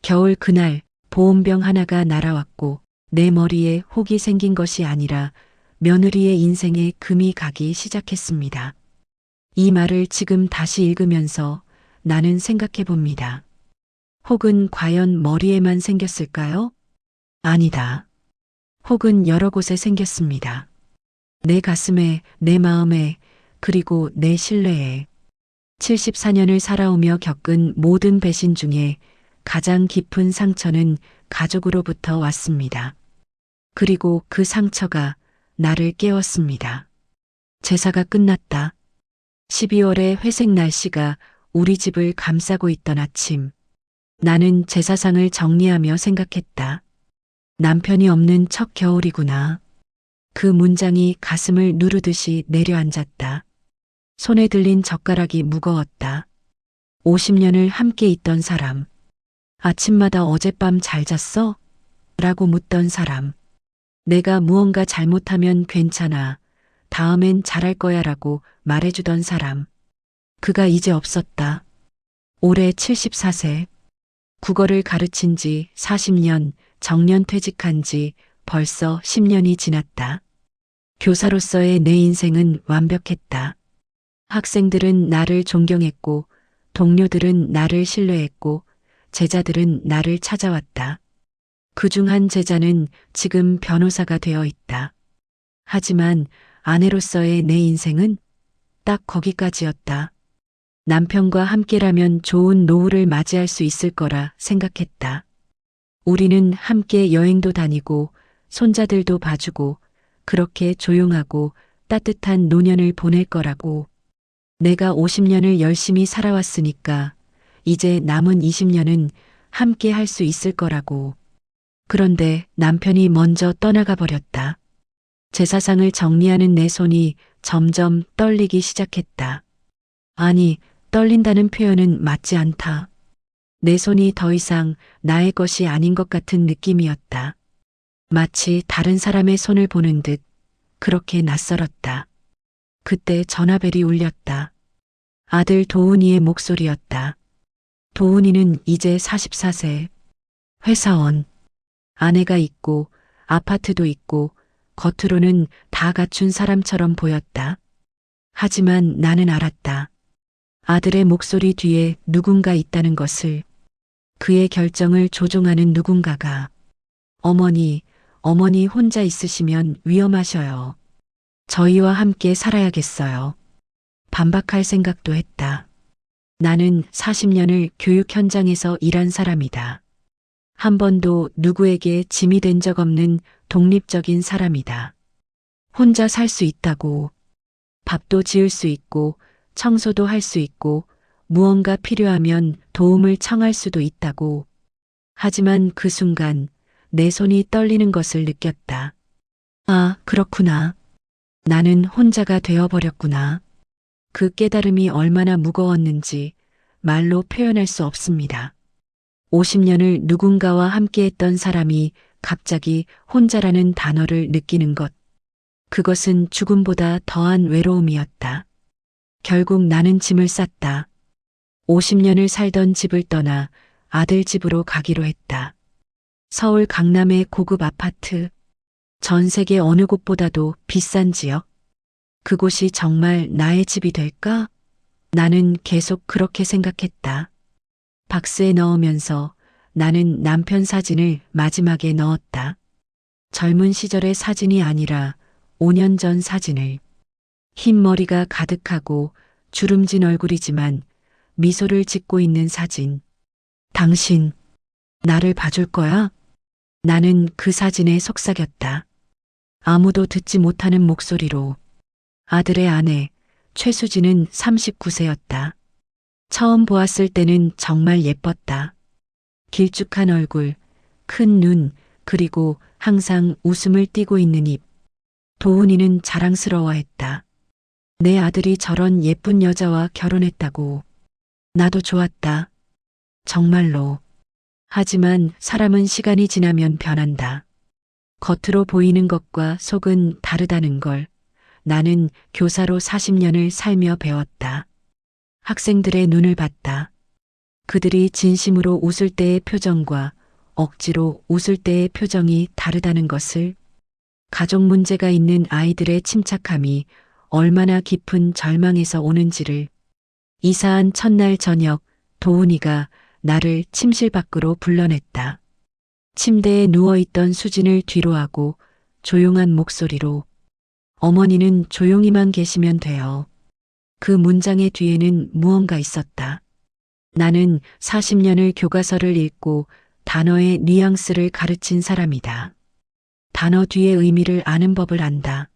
겨울 그날 보온병 하나가 날아왔고 내 머리에 혹이 생긴 것이 아니라 며느리의 인생에 금이 가기 시작했습니다. 이 말을 지금 다시 읽으면서 나는 생각해 봅니다. 혹은 과연 머리에만 생겼을까요? 아니다. 혹은 여러 곳에 생겼습니다. 내 가슴에, 내 마음에, 그리고 내 신뢰에. 74년을 살아오며 겪은 모든 배신 중에 가장 깊은 상처는 가족으로부터 왔습니다. 그리고 그 상처가 나를 깨웠습니다. 제사가 끝났다. 12월의 회색 날씨가 우리 집을 감싸고 있던 아침. 나는 제사상을 정리하며 생각했다. 남편이 없는 첫 겨울이구나. 그 문장이 가슴을 누르듯이 내려앉았다. 손에 들린 젓가락이 무거웠다. 50년을 함께 있던 사람. 아침마다 어젯밤 잘 잤어? 라고 묻던 사람. 내가 무언가 잘못하면 괜찮아. 다음엔 잘할 거야 라고 말해주던 사람. 그가 이제 없었다. 올해 74세. 국어를 가르친 지 40년, 정년 퇴직한 지 벌써 10년이 지났다. 교사로서의 내 인생은 완벽했다. 학생들은 나를 존경했고, 동료들은 나를 신뢰했고, 제자들은 나를 찾아왔다. 그중 한 제자는 지금 변호사가 되어 있다. 하지만 아내로서의 내 인생은 딱 거기까지였다. 남편과 함께라면 좋은 노후를 맞이할 수 있을 거라 생각했다. 우리는 함께 여행도 다니고 손자들도 봐주고 그렇게 조용하고 따뜻한 노년을 보낼 거라고. 내가 50년을 열심히 살아왔으니까 이제 남은 20년은 함께 할 수 있을 거라고. 그런데 남편이 먼저 떠나가 버렸다. 제사상을 정리하는 내 손이 점점 떨리기 시작했다. 아니, 떨린다는 표현은 맞지 않다. 내 손이 더 이상 나의 것이 아닌 것 같은 느낌이었다. 마치 다른 사람의 손을 보는 듯 그렇게 낯설었다. 그때 전화벨이 울렸다. 아들 도훈이의 목소리였다. 도훈이는 이제 44세. 회사원. 아내가 있고 아파트도 있고 겉으로는 다 갖춘 사람처럼 보였다. 하지만 나는 알았다. 아들의 목소리 뒤에 누군가 있다는 것을. 그의 결정을 조종하는 누군가가. 어머니 혼자 있으시면 위험하셔요. 저희와 함께 살아야겠어요. 반박할 생각도 했다. 나는 40년을 교육 현장에서 일한 사람이다. 한 번도 누구에게 짐이 된 적 없는 독립적인 사람이다. 혼자 살 수 있다고. 밥도 지을 수 있고 청소도 할 수 있고 무언가 필요하면 도움을 청할 수도 있다고. 하지만 그 순간 내 손이 떨리는 것을 느꼈다. 아, 그렇구나. 나는 혼자가 되어버렸구나. 그 깨달음이 얼마나 무거웠는지 말로 표현할 수 없습니다. 50년을 누군가와 함께했던 사람이 갑자기 혼자라는 단어를 느끼는 것. 그것은 죽음보다 더한 외로움이었다. 결국 나는 짐을 쌌다. 50년을 살던 집을 떠나 아들 집으로 가기로 했다. 서울 강남의 고급 아파트. 전 세계 어느 곳보다도 비싼 지역. 그곳이 정말 나의 집이 될까? 나는 계속 그렇게 생각했다. 박스에 넣으면서 나는 남편 사진을 마지막에 넣었다. 젊은 시절의 사진이 아니라 5년 전 사진을. 흰 머리가 가득하고 주름진 얼굴이지만 미소를 짓고 있는 사진. 당신, 나를 봐줄 거야? 나는 그 사진에 속삭였다. 아무도 듣지 못하는 목소리로. 아들의 아내, 최수진은 39세였다. 처음 보았을 때는 정말 예뻤다. 길쭉한 얼굴, 큰 눈, 그리고 항상 웃음을 띠고 있는 입. 도훈이는 자랑스러워했다. 내 아들이 저런 예쁜 여자와 결혼했다고. 나도 좋았다. 정말로. 하지만 사람은 시간이 지나면 변한다. 겉으로 보이는 것과 속은 다르다는 걸 나는 교사로 40년을 살며 배웠다. 학생들의 눈을 봤다. 그들이 진심으로 웃을 때의 표정과 억지로 웃을 때의 표정이 다르다는 것을, 가족 문제가 있는 아이들의 침착함이 얼마나 깊은 절망에서 오는지를. 이사한 첫날 저녁, 도훈이가 나를 침실 밖으로 불러냈다. 침대에 누워있던 수진을 뒤로하고 조용한 목소리로, 어머니는 조용히만 계시면 돼요. 그 문장의 뒤에는 무언가 있었다. 나는 40년을 교과서를 읽고 단어의 뉘앙스를 가르친 사람이다. 단어 뒤의 의미를 아는 법을 안다.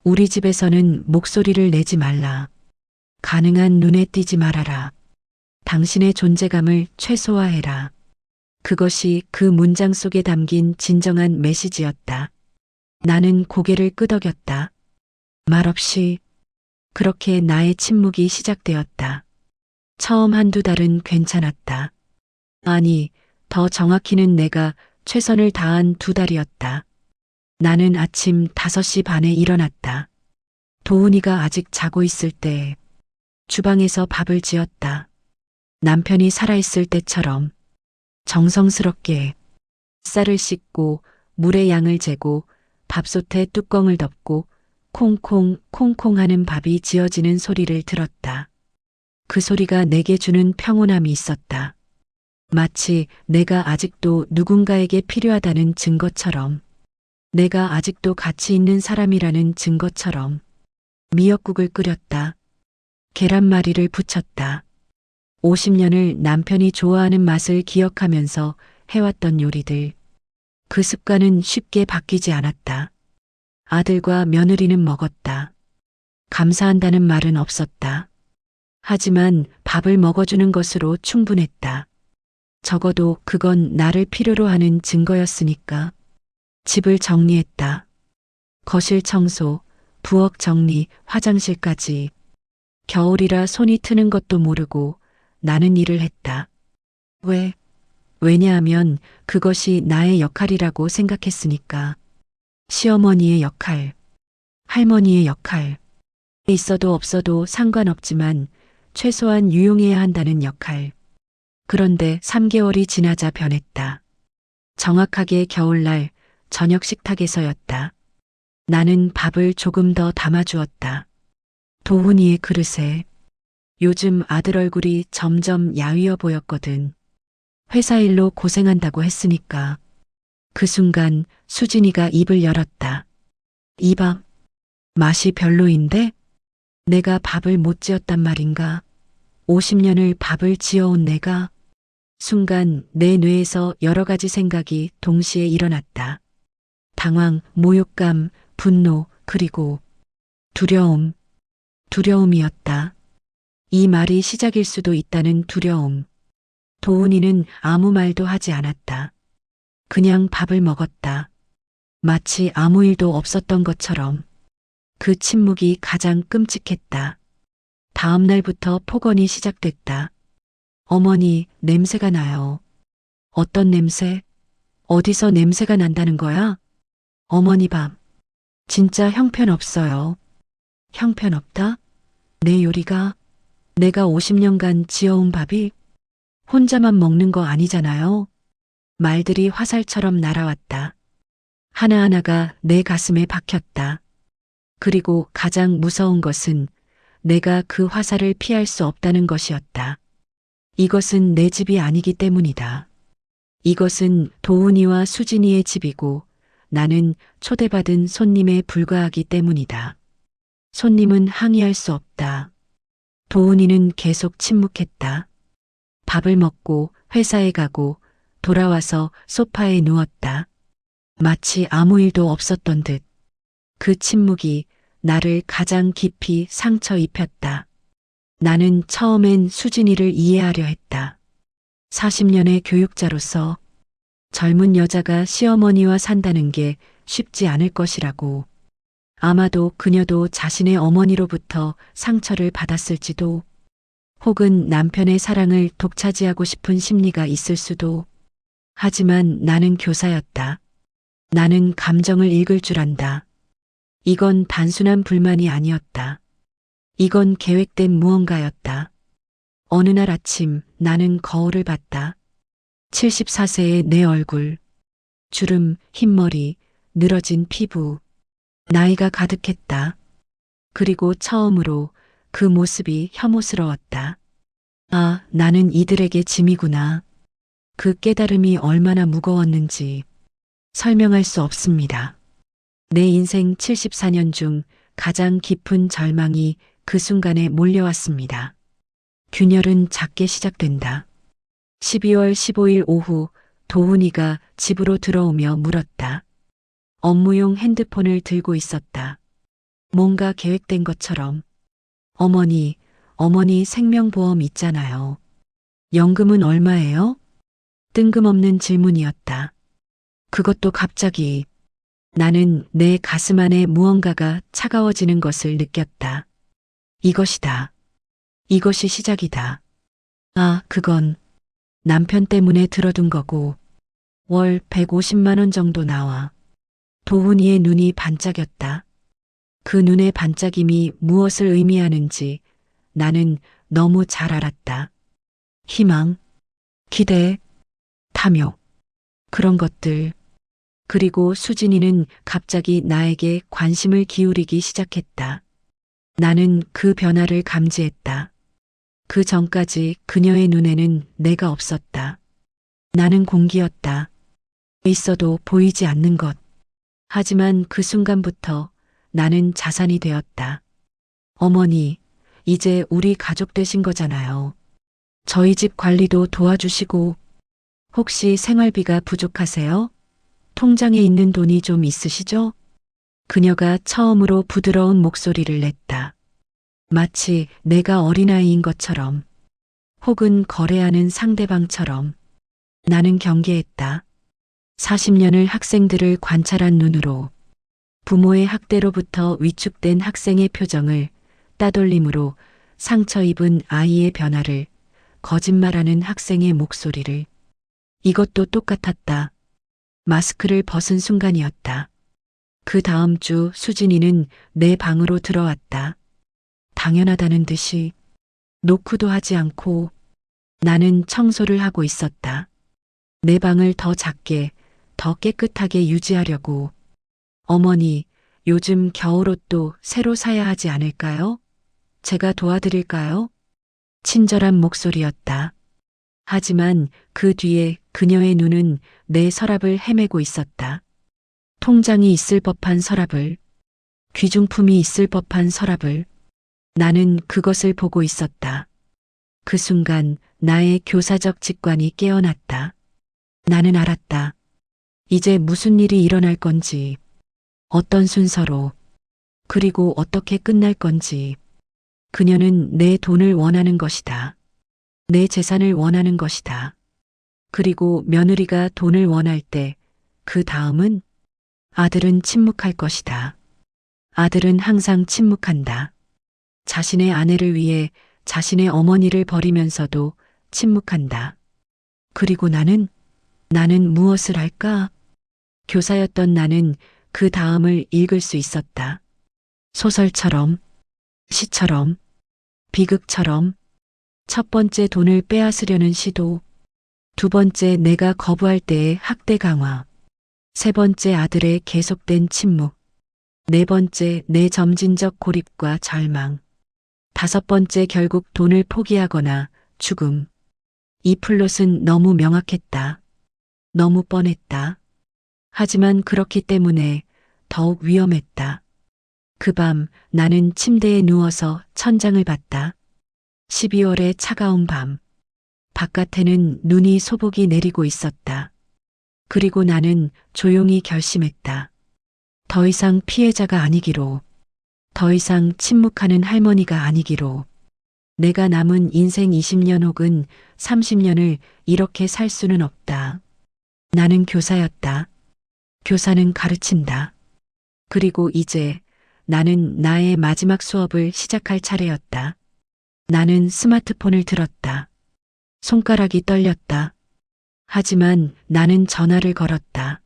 우리 집에서는 목소리를 내지 말라. 가능한 눈에 띄지 말아라. 당신의 존재감을 최소화해라. 그것이 그 문장 속에 담긴 진정한 메시지였다. 나는 고개를 끄덕였다. 말없이. 그렇게 나의 침묵이 시작되었다. 처음 한두 달은 괜찮았다. 아니, 더 정확히는 내가 최선을 다한 두 달이었다. 나는 아침 5시 반에 일어났다. 도훈이가 아직 자고 있을 때 주방에서 밥을 지었다. 남편이 살아있을 때처럼 정성스럽게 쌀을 씻고 물의 양을 재고 밥솥에 뚜껑을 덮고 콩콩 콩콩 하는 밥이 지어지는 소리를 들었다. 그 소리가 내게 주는 평온함이 있었다. 마치 내가 아직도 누군가에게 필요하다는 증거처럼, 내가 아직도 가치 있는 사람이라는 증거처럼. 미역국을 끓였다. 계란말이를 부쳤다. 50년을 남편이 좋아하는 맛을 기억하면서 해왔던 요리들. 그 습관은 쉽게 바뀌지 않았다. 아들과 며느리는 먹었다. 감사한다는 말은 없었다. 하지만 밥을 먹어주는 것으로 충분했다. 적어도 그건 나를 필요로 하는 증거였으니까. 집을 정리했다. 거실 청소, 부엌 정리, 화장실까지. 겨울이라 손이 트는 것도 모르고 나는 일을 했다. 왜? 왜냐하면 그것이 나의 역할이라고 생각했으니까. 시어머니의 역할, 할머니의 역할, 있어도 없어도 상관없지만 최소한 유용해야 한다는 역할. 그런데 3개월이 지나자 변했다. 정확하게 겨울날 저녁 식탁에서였다. 나는 밥을 조금 더 담아주었다. 도훈이의 그릇에. 요즘 아들 얼굴이 점점 야위어 보였거든. 회사 일로 고생한다고 했으니까. 그 순간 수진이가 입을 열었다. 이 밥, 맛이 별로인데? 내가 밥을 못 지었단 말인가? 50년을 밥을 지어온 내가. 순간 내 뇌에서 여러 가지 생각이 동시에 일어났다. 당황, 모욕감, 분노, 그리고 두려움. 두려움이었다. 이 말이 시작일 수도 있다는 두려움. 도훈이는 아무 말도 하지 않았다. 그냥 밥을 먹었다. 마치 아무 일도 없었던 것처럼. 그 침묵이 가장 끔찍했다. 다음 날부터 폭언이 시작됐다. 어머니, 냄새가 나요. 어떤 냄새? 어디서 냄새가 난다는 거야? 어머니 밥. 진짜 형편없어요. 형편없다? 내 요리가? 내가 50년간 지어온 밥이? 혼자만 먹는 거 아니잖아요. 말들이 화살처럼 날아왔다. 하나하나가 내 가슴에 박혔다. 그리고 가장 무서운 것은 내가 그 화살을 피할 수 없다는 것이었다. 이것은 내 집이 아니기 때문이다. 이것은 도훈이와 수진이의 집이고 나는 초대받은 손님에 불과하기 때문이다. 손님은 항의할 수 없다. 도훈이는 계속 침묵했다. 밥을 먹고 회사에 가고 돌아와서 소파에 누웠다. 마치 아무 일도 없었던 듯. 그 침묵이 나를 가장 깊이 상처 입혔다. 나는 처음엔 수진이를 이해하려 했다. 40년의 교육자로서 젊은 여자가 시어머니와 산다는 게 쉽지 않을 것이라고. 아마도 그녀도 자신의 어머니로부터 상처를 받았을지도, 혹은 남편의 사랑을 독차지하고 싶은 심리가 있을 수도. 하지만 나는 교사였다. 나는 감정을 읽을 줄 안다. 이건 단순한 불만이 아니었다. 이건 계획된 무언가였다. 어느 날 아침 나는 거울을 봤다. 74세의 내 얼굴, 주름, 흰머리, 늘어진 피부, 나이가 가득했다. 그리고 처음으로 그 모습이 혐오스러웠다. 아, 나는 이들에게 짐이구나. 그 깨달음이 얼마나 무거웠는지 설명할 수 없습니다. 내 인생 74년 중 가장 깊은 절망이 그 순간에 몰려왔습니다. 균열은 작게 시작된다. 12월 15일 오후 도훈이가 집으로 들어오며 물었다. 업무용 핸드폰을 들고 있었다. 뭔가 계획된 것처럼. 어머니 생명보험 있잖아요. 연금은 얼마예요? 뜬금없는 질문이었다. 그것도 갑자기 나는 내 가슴 안에 무언가가 차가워지는 것을 느꼈다. 이것이다. 이것이 시작이다. 아, 그건 남편 때문에 들어둔 거고 월 150만 원 정도 나와. 도훈이의 눈이 반짝였다. 그 눈의 반짝임이 무엇을 의미하는지 나는 너무 잘 알았다. 희망, 기대, 탐욕, 그런 것들. 그리고 수진이는 갑자기 나에게 관심을 기울이기 시작했다. 나는 그 변화를 감지했다. 그 전까지 그녀의 눈에는 내가 없었다. 나는 공기였다. 있어도 보이지 않는 것. 하지만 그 순간부터 나는 자산이 되었다. 어머니, 이제 우리 가족 되신 거잖아요. 저희 집 관리도 도와주시고, 혹시 생활비가 부족하세요? 통장에 있는 돈이 좀 있으시죠? 그녀가 처음으로 부드러운 목소리를 냈다. 마치 내가 어린아이인 것처럼, 혹은 거래하는 상대방처럼. 나는 경계했다. 40년을 학생들을 관찰한 눈으로 부모의 학대로부터 위축된 학생의 표정을, 따돌림으로 상처 입은 아이의 변화를, 거짓말하는 학생의 목소리를. 이것도 똑같았다. 마스크를 벗은 순간이었다. 그 다음 주 수진이는 내 방으로 들어왔다. 당연하다는 듯이 노크도 하지 않고. 나는 청소를 하고 있었다. 내 방을 더 작게, 더 깨끗하게 유지하려고. 어머니, 요즘 겨울옷도 새로 사야 하지 않을까요? 제가 도와드릴까요? 친절한 목소리였다. 하지만 그 뒤에 그녀의 눈은 내 서랍을 헤매고 있었다. 통장이 있을 법한 서랍을, 귀중품이 있을 법한 서랍을. 나는 그것을 보고 있었다. 그 순간 나의 교사적 직관이 깨어났다. 나는 알았다. 이제 무슨 일이 일어날 건지, 어떤 순서로, 그리고 어떻게 끝날 건지. 그녀는 내 돈을 원하는 것이다. 내 재산을 원하는 것이다. 그리고 며느리가 돈을 원할 때 그 다음은 아들은 침묵할 것이다. 아들은 항상 침묵한다. 자신의 아내를 위해 자신의 어머니를 버리면서도 침묵한다. 그리고 나는 무엇을 할까? 교사였던 나는 그 다음을 읽을 수 있었다. 소설처럼, 시처럼, 비극처럼. 첫 번째 돈을 빼앗으려는 시도, 두 번째 내가 거부할 때의 학대 강화, 세 번째 아들의 계속된 침묵, 네 번째 내 점진적 고립과 절망, 다섯 번째 결국 돈을 포기하거나 죽음. 이 플롯은 너무 명확했다. 너무 뻔했다. 하지만 그렇기 때문에 더욱 위험했다. 그 밤 나는 침대에 누워서 천장을 봤다. 12월의 차가운 밤. 바깥에는 눈이 소복이 내리고 있었다. 그리고 나는 조용히 결심했다. 더 이상 피해자가 아니기로. 더 이상 침묵하는 할머니가 아니기로. 내가 남은 인생 20년 혹은 30년을 이렇게 살 수는 없다. 나는 교사였다. 교사는 가르친다. 그리고 이제 나는 나의 마지막 수업을 시작할 차례였다. 나는 스마트폰을 들었다. 손가락이 떨렸다. 하지만 나는 전화를 걸었다.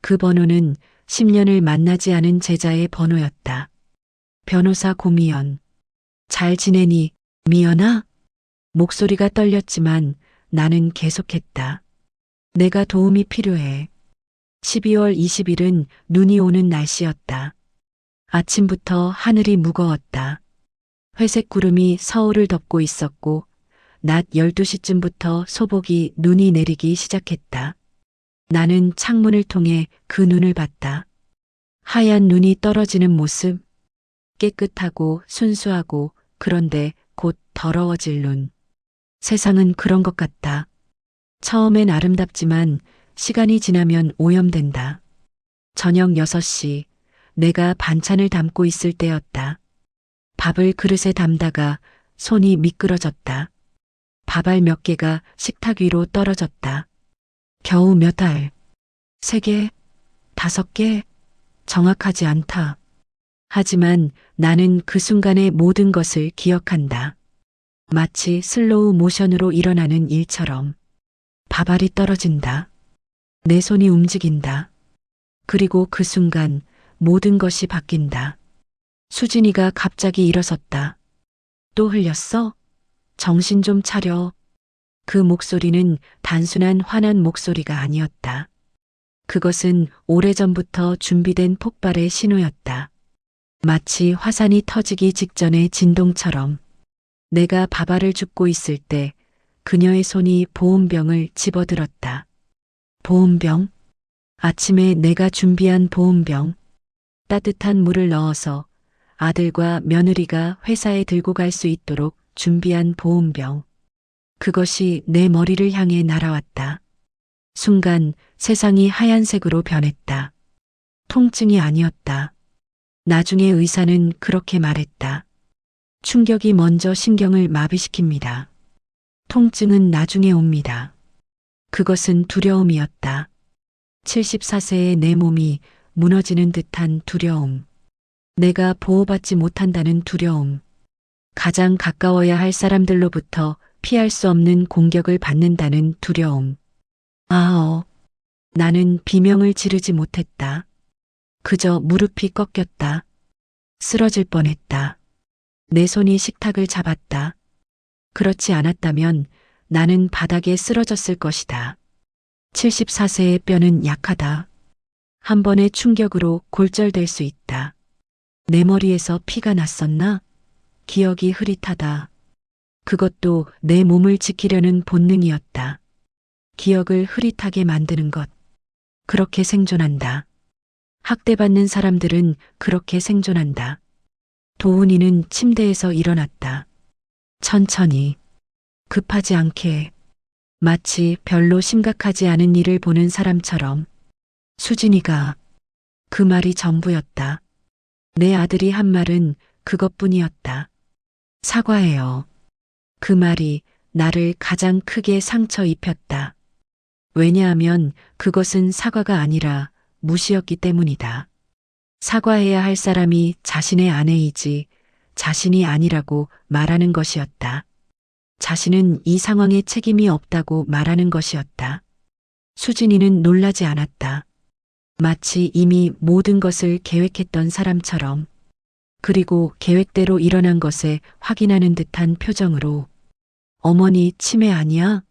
그 번호는 10년을 만나지 않은 제자의 번호였다. 변호사 고미연. 잘 지내니, 미연아? 목소리가 떨렸지만 나는 계속했다. 내가 도움이 필요해. 12월 20일은 눈이 오는 날씨였다. 아침부터 하늘이 무거웠다. 회색 구름이 서울을 덮고 있었고 낮 12시쯤부터 소복이 눈이 내리기 시작했다. 나는 창문을 통해 그 눈을 봤다. 하얀 눈이 떨어지는 모습, 깨끗하고 순수하고 그런데 곧 더러워질 눈. 세상은 그런 것 같다. 처음엔 아름답지만 시간이 지나면 오염된다. 저녁 6시, 내가 반찬을 담고 있을 때였다. 밥을 그릇에 담다가 손이 미끄러졌다. 밥알 몇 개가 식탁 위로 떨어졌다. 겨우 몇 알? 3개? 5개? 정확하지 않다. 하지만 나는 그 순간의 모든 것을 기억한다. 마치 슬로우 모션으로 일어나는 일처럼. 밥알이 떨어진다. 내 손이 움직인다. 그리고 그 순간 모든 것이 바뀐다. 수진이가 갑자기 일어섰다. 또 흘렸어? 정신 좀 차려. 그 목소리는 단순한 화난 목소리가 아니었다. 그것은 오래전부터 준비된 폭발의 신호였다. 마치 화산이 터지기 직전의 진동처럼. 내가 밥알을 줍고 있을 때 그녀의 손이 보온병을 집어들었다. 보온병? 아침에 내가 준비한 보온병. 따뜻한 물을 넣어서 아들과 며느리가 회사에 들고 갈 수 있도록 준비한 보온병. 그것이 내 머리를 향해 날아왔다. 순간 세상이 하얀색으로 변했다. 통증이 아니었다. 나중에 의사는 그렇게 말했다. 충격이 먼저 신경을 마비시킵니다. 통증은 나중에 옵니다. 그것은 두려움이었다. 74세의 내 몸이 무너지는 듯한 두려움. 내가 보호받지 못한다는 두려움. 가장 가까워야 할 사람들로부터 피할 수 없는 공격을 받는다는 두려움. 나는 비명을 지르지 못했다. 그저 무릎이 꺾였다. 쓰러질 뻔했다. 내 손이 식탁을 잡았다. 그렇지 않았다면 나는 바닥에 쓰러졌을 것이다. 74세의 뼈는 약하다. 한 번의 충격으로 골절될 수 있다. 내 머리에서 피가 났었나? 기억이 흐릿하다. 그것도 내 몸을 지키려는 본능이었다. 기억을 흐릿하게 만드는 것. 그렇게 생존한다. 학대받는 사람들은 그렇게 생존한다. 도훈이는 침대에서 일어났다. 천천히, 급하지 않게, 마치 별로 심각하지 않은 일을 보는 사람처럼. 수진이가, 그 말이 전부였다. 내 아들이 한 말은 그것뿐이었다. 사과해요. 그 말이 나를 가장 크게 상처 입혔다. 왜냐하면 그것은 사과가 아니라 무시였기 때문이다. 사과해야 할 사람이 자신의 아내이지 자신이 아니라고 말하는 것이었다. 자신은 이 상황에 책임이 없다고 말하는 것이었다. 수진이는 놀라지 않았다. 마치 이미 모든 것을 계획했던 사람처럼. 그리고 계획대로 일어난 것에 확인하는 듯한 표정으로. 어머니 치매 아니야?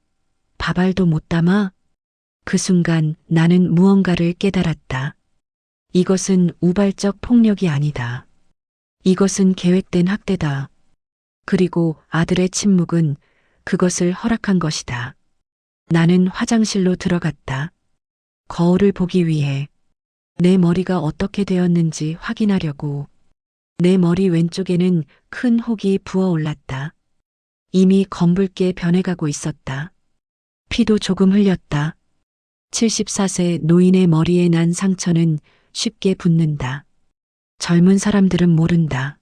밥알도 못 담아? 그 순간 나는 무언가를 깨달았다. 이것은 우발적 폭력이 아니다. 이것은 계획된 학대다. 그리고 아들의 침묵은 그것을 허락한 것이다. 나는 화장실로 들어갔다. 거울을 보기 위해 내 머리가 어떻게 되었는지 확인하려고. 내 머리 왼쪽에는 큰 혹이 부어올랐다. 이미 검붉게 변해가고 있었다. 피도 조금 흘렸다. 74세 노인의 머리에 난 상처는 쉽게 붓는다. 젊은 사람들은 모른다.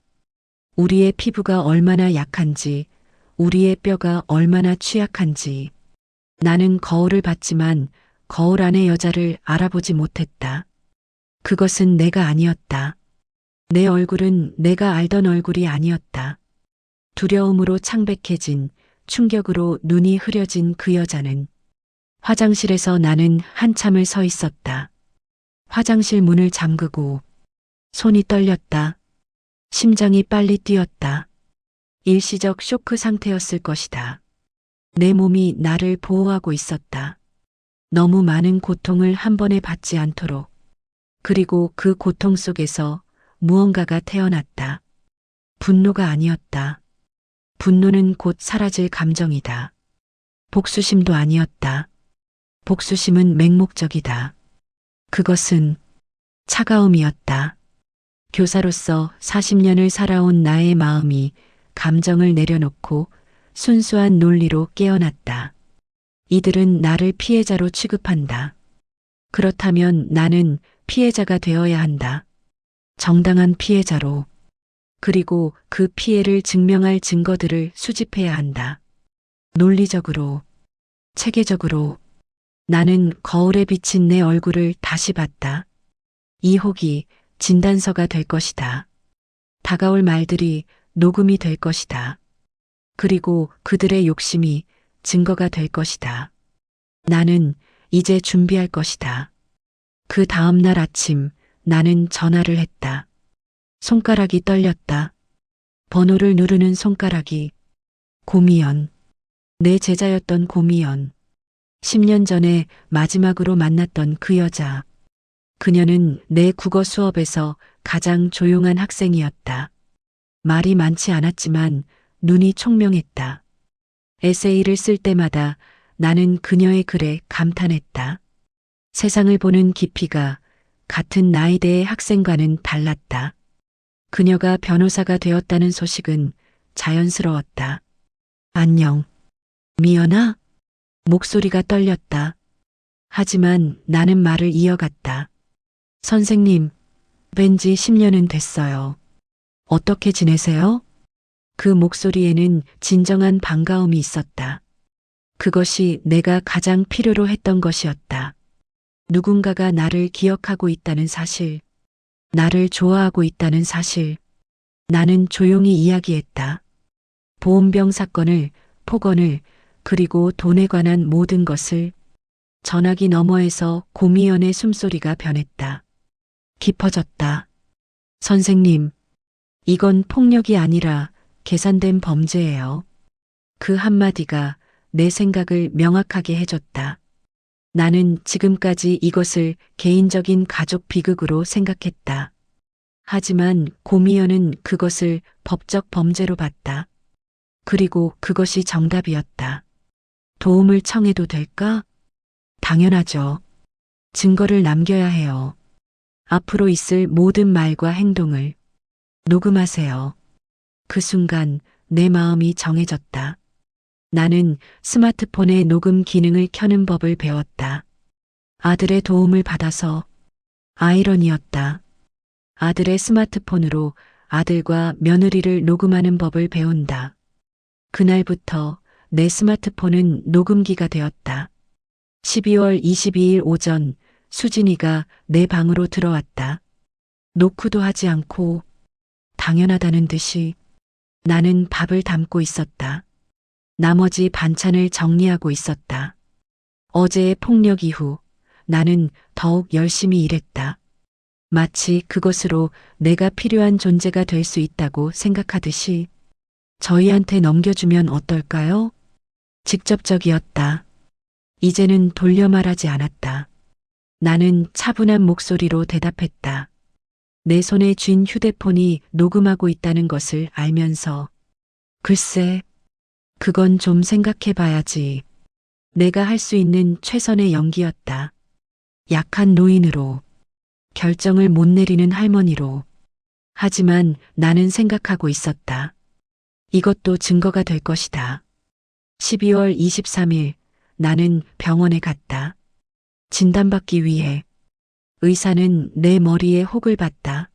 우리의 피부가 얼마나 약한지, 우리의 뼈가 얼마나 취약한지. 나는 거울을 봤지만 거울 안의 여자를 알아보지 못했다. 그것은 내가 아니었다. 내 얼굴은 내가 알던 얼굴이 아니었다. 두려움으로 창백해진, 충격으로 눈이 흐려진 그 여자는. 화장실에서 나는 한참을 서 있었다. 화장실 문을 잠그고 손이 떨렸다. 심장이 빨리 뛰었다. 일시적 쇼크 상태였을 것이다. 내 몸이 나를 보호하고 있었다. 너무 많은 고통을 한 번에 받지 않도록. 그리고 그 고통 속에서 무언가가 태어났다. 분노가 아니었다. 분노는 곧 사라질 감정이다. 복수심도 아니었다. 복수심은 맹목적이다. 그것은 차가움이었다. 교사로서 40년을 살아온 나의 마음이 감정을 내려놓고 순수한 논리로 깨어났다. 이들은 나를 피해자로 취급한다. 그렇다면 나는 피해자가 되어야 한다. 정당한 피해자로. 그리고 그 피해를 증명할 증거들을 수집해야 한다. 논리적으로, 체계적으로. 나는 거울에 비친 내 얼굴을 다시 봤다. 이 혹이 진단서가 될 것이다. 다가올 말들이 녹음이 될 것이다. 그리고 그들의 욕심이 증거가 될 것이다. 나는 이제 준비할 것이다. 그 다음 날 아침 나는 전화를 했다. 손가락이 떨렸다. 번호를 누르는 손가락이. 고미연. 내 제자였던 고미연. 10년 전에 마지막으로 만났던 그 여자. 그녀는 내 국어 수업에서 가장 조용한 학생이었다. 말이 많지 않았지만 눈이 총명했다. 에세이를 쓸 때마다 나는 그녀의 글에 감탄했다. 세상을 보는 깊이가 같은 나이대의 학생과는 달랐다. 그녀가 변호사가 되었다는 소식은 자연스러웠다. 안녕. 미연아? 목소리가 떨렸다. 하지만 나는 말을 이어갔다. 선생님, 뵌지 10년은 됐어요. 어떻게 지내세요? 그 목소리에는 진정한 반가움이 있었다. 그것이 내가 가장 필요로 했던 것이었다. 누군가가 나를 기억하고 있다는 사실, 나를 좋아하고 있다는 사실. 나는 조용히 이야기했다. 보온병 사건을, 폭언을, 그리고 돈에 관한 모든 것을. 전화기 너머에서 고미연의 숨소리가 변했다. 깊어졌다. 선생님, 이건 폭력이 아니라 계산된 범죄예요. 그 한마디가 내 생각을 명확하게 해줬다. 나는 지금까지 이것을 개인적인 가족 비극으로 생각했다. 하지만 고미연은 그것을 법적 범죄로 봤다. 그리고 그것이 정답이었다. 도움을 청해도 될까? 당연하죠. 증거를 남겨야 해요. 앞으로 있을 모든 말과 행동을 녹음하세요. 그 순간 내 마음이 정해졌다. 나는 스마트폰의 녹음 기능을 켜는 법을 배웠다. 아들의 도움을 받아서. 아이러니였다. 아들의 스마트폰으로 아들과 며느리를 녹음하는 법을 배운다. 그날부터 내 스마트폰은 녹음기가 되었다. 12월 22일 오전 수진이가 내 방으로 들어왔다. 노크도 하지 않고 당연하다는 듯이. 나는 밥을 담고 있었다. 나머지 반찬을 정리하고 있었다. 어제의 폭력 이후 나는 더욱 열심히 일했다. 마치 그것으로 내가 필요한 존재가 될 수 있다고 생각하듯이. 저희한테 넘겨주면 어떨까요? 직접적이었다. 이제는 돌려 말하지 않았다. 나는 차분한 목소리로 대답했다. 내 손에 쥔 휴대폰이 녹음하고 있다는 것을 알면서. 글쎄, 그건 좀 생각해 봐야지. 내가 할 수 있는 최선의 연기였다. 약한 노인으로, 결정을 못 내리는 할머니로. 하지만 나는 생각하고 있었다. 이것도 증거가 될 것이다. 12월 23일 나는 병원에 갔다. 진단받기 위해. 의사는 내 머리에 혹을 봤다.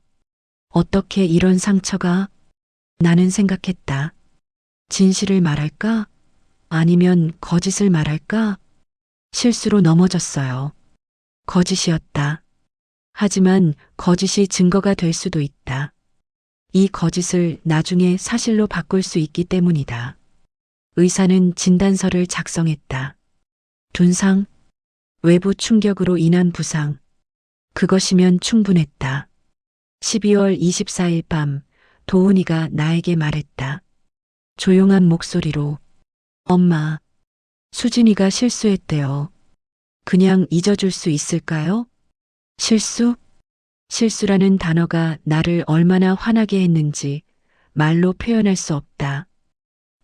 어떻게 이런 상처가? 나는 생각했다. 진실을 말할까? 아니면 거짓을 말할까? 실수로 넘어졌어요. 거짓이었다. 하지만 거짓이 증거가 될 수도 있다. 이 거짓을 나중에 사실로 바꿀 수 있기 때문이다. 의사는 진단서를 작성했다. 둔상, 외부 충격으로 인한 부상. 그것이면 충분했다. 12월 24일 밤 도훈이가 나에게 말했다. 조용한 목소리로. 엄마, 수진이가 실수했대요. 그냥 잊어줄 수 있을까요? 실수? 실수라는 단어가 나를 얼마나 화나게 했는지 말로 표현할 수 없다.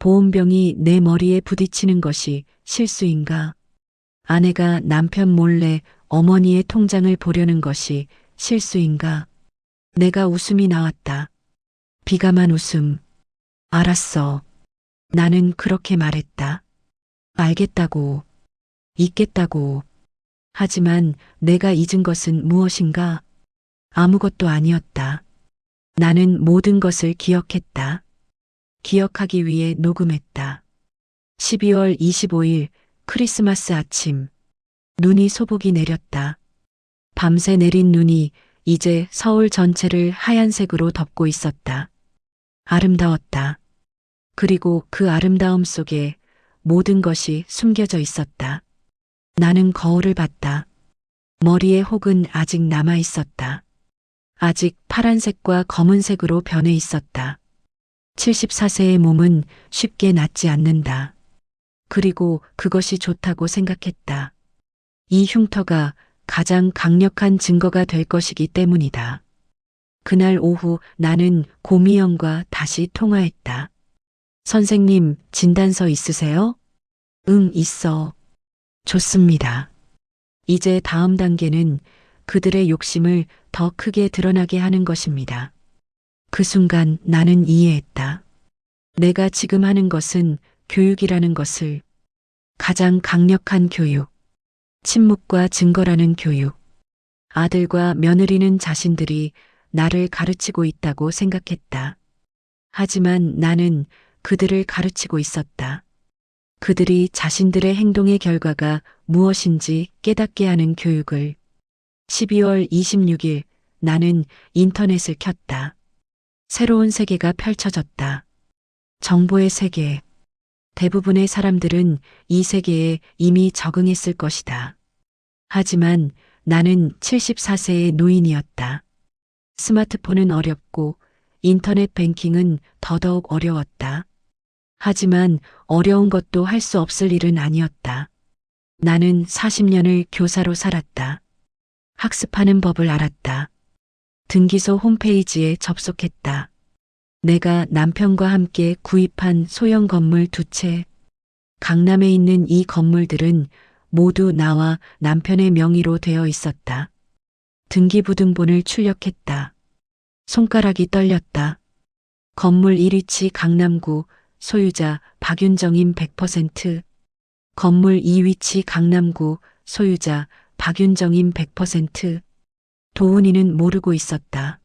보온병이 내 머리에 부딪히는 것이 실수인가? 아내가 남편 몰래 어머니의 통장을 보려는 것이 실수인가? 내가 웃음이 나왔다. 비감한 웃음. 알았어. 나는 그렇게 말했다. 알겠다고. 잊겠다고. 하지만 내가 잊은 것은 무엇인가? 아무것도 아니었다. 나는 모든 것을 기억했다. 기억하기 위해 녹음했다. 12월 25일 크리스마스 아침. 눈이 소복이 내렸다. 밤새 내린 눈이 이제 서울 전체를 하얀색으로 덮고 있었다. 아름다웠다. 그리고 그 아름다움 속에 모든 것이 숨겨져 있었다. 나는 거울을 봤다. 머리의 혹은 아직 남아 있었다. 아직 파란색과 검은색으로 변해 있었다. 74세의 몸은 쉽게 낫지 않는다. 그리고 그것이 좋다고 생각했다. 이 흉터가 가장 강력한 증거가 될 것이기 때문이다. 그날 오후 나는 고미영과 다시 통화했다. 선생님, 진단서 있으세요? 응, 있어. 좋습니다. 이제 다음 단계는 그들의 욕심을 더 크게 드러나게 하는 것입니다. 그 순간 나는 이해했다. 내가 지금 하는 것은 교육이라는 것을, 가장 강력한 교육, 침묵과 증거라는 교육. 아들과 며느리는 자신들이 나를 가르치고 있다고 생각했다. 하지만 나는 그들을 가르치고 있었다. 그들이 자신들의 행동의 결과가 무엇인지 깨닫게 하는 교육을. 12월 26일 나는 인터넷을 켰다. 새로운 세계가 펼쳐졌다. 정보의 세계. 대부분의 사람들은 이 세계에 이미 적응했을 것이다. 하지만 나는 74세의 노인이었다. 스마트폰은 어렵고 인터넷 뱅킹은 더더욱 어려웠다. 하지만 어려운 것도 할 수 없을 일은 아니었다. 나는 40년을 교사로 살았다. 학습하는 법을 알았다. 등기소 홈페이지에 접속했다. 내가 남편과 함께 구입한 소형 건물 2채. 강남에 있는 이 건물들은 모두 나와 남편의 명의로 되어 있었다. 등기부등본을 출력했다. 손가락이 떨렸다. 건물 1위치 강남구, 소유자 박윤정임 100%. 건물 2위치 강남구, 소유자 박윤정임 100%. 도훈이는 모르고 있었다.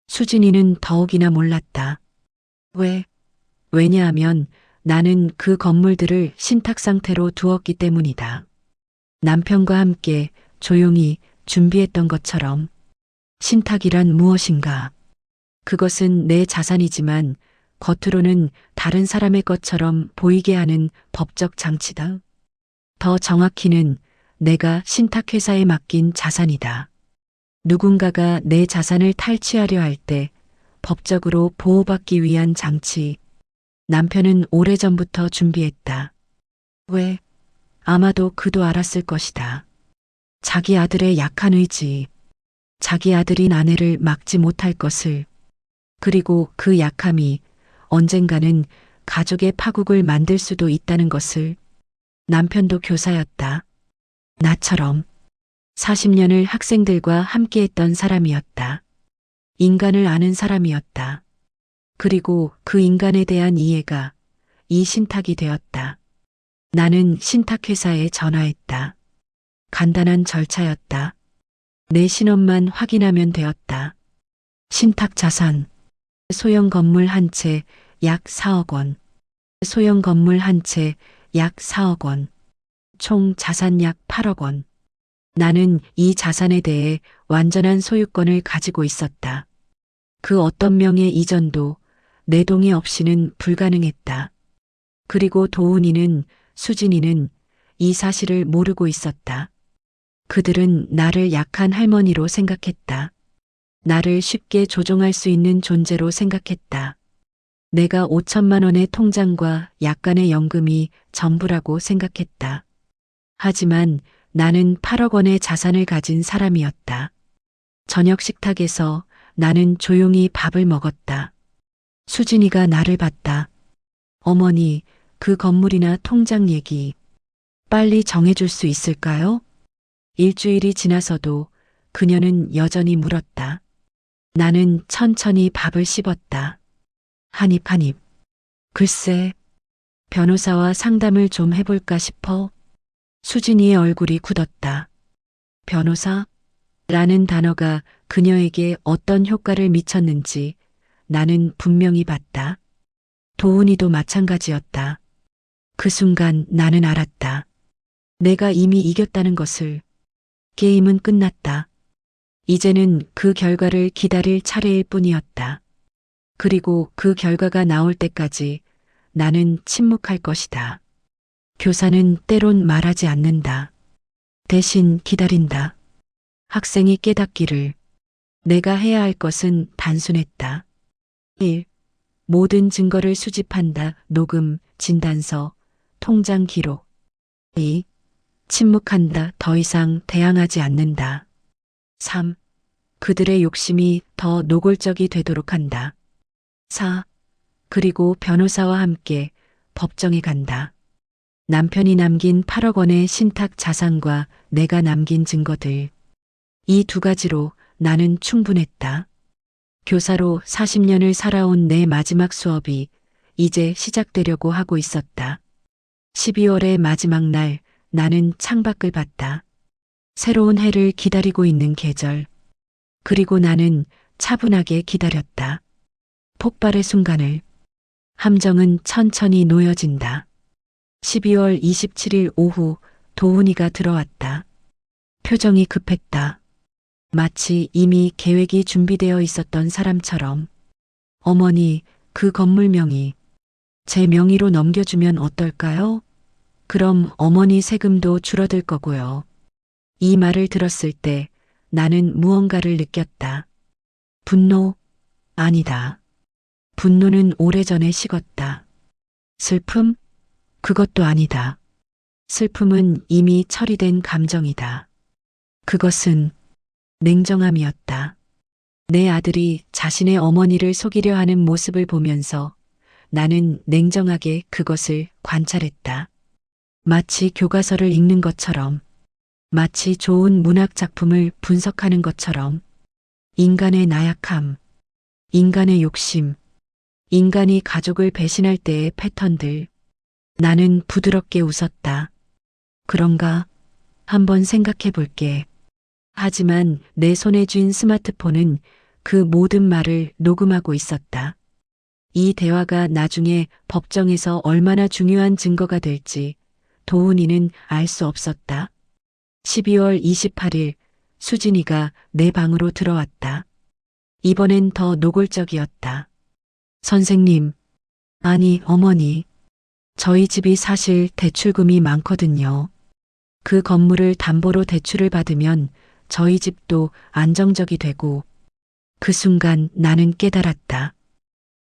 수진이는 더욱이나 몰랐다. 왜? 왜냐하면 나는 그 건물들을 신탁 상태로 두었기 때문이다. 남편과 함께 조용히 준비했던 것처럼. 신탁이란 무엇인가? 그것은 내 자산이지만 겉으로는 다른 사람의 것처럼 보이게 하는 법적 장치다. 더 정확히는 내가 신탁회사에 맡긴 자산이다. 누군가가 내 자산을 탈취하려 할 때 법적으로 보호받기 위한 장치. 남편은 오래전부터 준비했다. 왜? 아마도 그도 알았을 것이다. 자기 아들의 약한 의지. 자기 아들인 아내를 막지 못할 것을. 그리고 그 약함이 언젠가는 가족의 파국을 만들 수도 있다는 것을. 남편도 교사였다. 나처럼 40년을 학생들과 함께했던 사람이었다. 인간을 아는 사람이었다. 그리고 그 인간에 대한 이해가 이 신탁이 되었다. 나는 신탁회사에 전화했다. 간단한 절차였다. 내 신원만 확인하면 되었다. 신탁 자산. 소형 건물 한 채 약 4억 원. 소형 건물 한 채 약 4억 원. 총 자산 약 8억 원. 나는 이 자산에 대해 완전한 소유권을 가지고 있었다. 그 어떤 명의 이전도 내 동의 없이는 불가능했다. 그리고 도훈이는, 수진이는 이 사실을 모르고 있었다. 그들은 나를 약한 할머니로 생각했다. 나를 쉽게 조종할 수 있는 존재로 생각했다. 내가 5천만 원의 통장과 약간의 연금이 전부라고 생각했다. 하지만 나는 8억 원의 자산을 가진 사람이었다. 저녁 식탁에서 나는 조용히 밥을 먹었다. 수진이가 나를 봤다. 어머니, 그 건물이나 통장 얘기 빨리 정해줄 수 있을까요? 일주일이 지나서도 그녀는 여전히 물었다. 나는 천천히 밥을 씹었다. 한 입 한 입. 글쎄, 변호사와 상담을 좀 해볼까 싶어. 수진이의 얼굴이 굳었다. 변호사? 라는 단어가 그녀에게 어떤 효과를 미쳤는지 나는 분명히 봤다. 도훈이도 마찬가지였다. 그 순간 나는 알았다. 내가 이미 이겼다는 것을. 게임은 끝났다. 이제는 그 결과를 기다릴 차례일 뿐이었다. 그리고 그 결과가 나올 때까지 나는 침묵할 것이다. 교사는 때론 말하지 않는다. 대신 기다린다. 학생이 깨닫기를. 내가 해야 할 것은 단순했다. 1. 모든 증거를 수집한다. 녹음, 진단서, 통장 기록. 2. 침묵한다. 더 이상 대항하지 않는다. 3. 그들의 욕심이 더 노골적이 되도록 한다. 4. 그리고 변호사와 함께 법정에 간다. 남편이 남긴 8억 원의 신탁 자산과 내가 남긴 증거들. 이 두 가지로 나는 충분했다. 교사로 40년을 살아온 내 마지막 수업이 이제 시작되려고 하고 있었다. 12월의 마지막 날 나는 창밖을 봤다. 새로운 해를 기다리고 있는 계절. 그리고 나는 차분하게 기다렸다. 폭발의 순간을. 함정은 천천히 놓여진다. 12월 27일 오후 도훈이가 들어왔다. 표정이 급했다. 마치 이미 계획이 준비되어 있었던 사람처럼. 어머니, 그 건물 명의 제 명의로 넘겨주면 어떨까요? 그럼 어머니 세금도 줄어들 거고요. 이 말을 들었을 때 나는 무언가를 느꼈다. 분노? 아니다. 분노는 오래전에 식었다. 슬픔? 그것도 아니다. 슬픔은 이미 처리된 감정이다. 그것은 냉정함이었다. 내 아들이 자신의 어머니를 속이려 하는 모습을 보면서 나는 냉정하게 그것을 관찰했다. 마치 교과서를 읽는 것처럼, 마치 좋은 문학 작품을 분석하는 것처럼. 인간의 나약함, 인간의 욕심, 인간이 가족을 배신할 때의 패턴들. 나는 부드럽게 웃었다. 그런가? 한번 생각해 볼게. 하지만 내 손에 쥔 스마트폰은 그 모든 말을 녹음하고 있었다. 이 대화가 나중에 법정에서 얼마나 중요한 증거가 될지 도훈이는 알 수 없었다. 12월 28일 수진이가 내 방으로 들어왔다. 이번엔 더 노골적이었다. 선생님, 아니 어머니, 저희 집이 사실 대출금이 많거든요. 그 건물을 담보로 대출을 받으면 저희 집도 안정적이 되고. 그 순간 나는 깨달았다.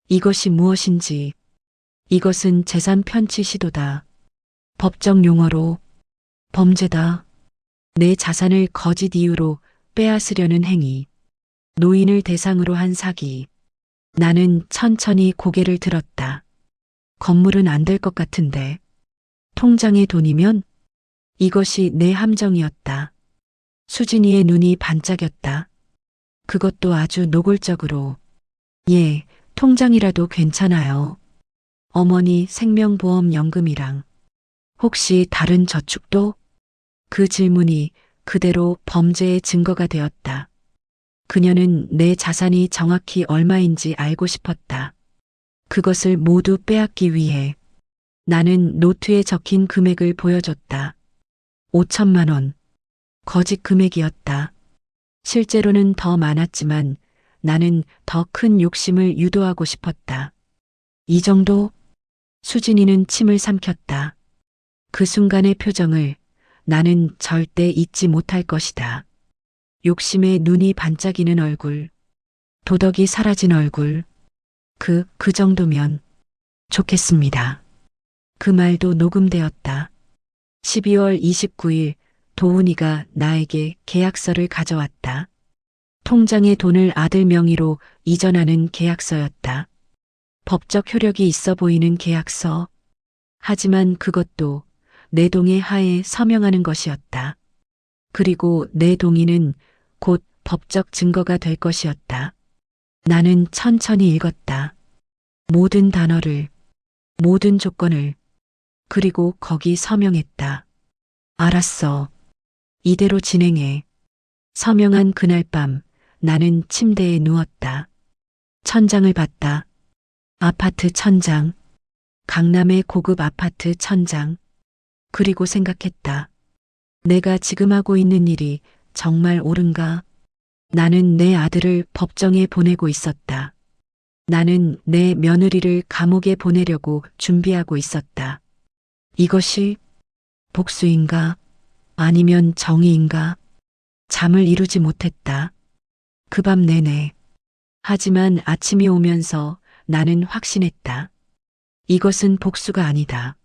이것이 무엇인지. 이것은 재산 편취 시도다. 법정 용어로 범죄다. 내 자산을 거짓 이유로 빼앗으려는 행위. 노인을 대상으로 한 사기. 나는 천천히 고개를 들었다. 건물은 안 될 것 같은데. 통장에 돈이면? 이것이 내 함정이었다. 수진이의 눈이 반짝였다. 그것도 아주 노골적으로. 예, 통장이라도 괜찮아요. 어머니 생명보험연금이랑. 혹시 다른 저축도? 그 질문이 그대로 범죄의 증거가 되었다. 그녀는 내 자산이 정확히 얼마인지 알고 싶었다. 그것을 모두 빼앗기 위해. 나는 노트에 적힌 금액을 보여줬다. 5천만 원. 거짓 금액이었다. 실제로는 더 많았지만 나는 더 큰 욕심을 유도하고 싶었다. 이 정도? 수진이는 침을 삼켰다. 그 순간의 표정을 나는 절대 잊지 못할 것이다. 욕심에 눈이 반짝이는 얼굴, 도덕이 사라진 얼굴. 그 정도면 좋겠습니다. 그 말도 녹음되었다. 12월 29일 도훈이가 나에게 계약서를 가져왔다. 통장에 돈을 아들 명의로 이전하는 계약서였다. 법적 효력이 있어 보이는 계약서. 하지만 그것도 내 동의 하에 서명하는 것이었다. 그리고 내 동의는 곧 법적 증거가 될 것이었다. 나는 천천히 읽었다. 모든 단어를, 모든 조건을, 그리고 거기 서명했다. 알았어. 이대로 진행해. 서명한 그날 밤 나는 침대에 누웠다. 천장을 봤다. 아파트 천장. 강남의 고급 아파트 천장. 그리고 생각했다. 내가 지금 하고 있는 일이 정말 옳은가? 나는 내 아들을 법정에 보내고 있었다. 나는 내 며느리를 감옥에 보내려고 준비하고 있었다. 이것이 복수인가? 아니면 정의인가? 잠을 이루지 못했다. 그 밤 내내. 하지만 아침이 오면서 나는 확신했다. 이것은 복수가 아니다.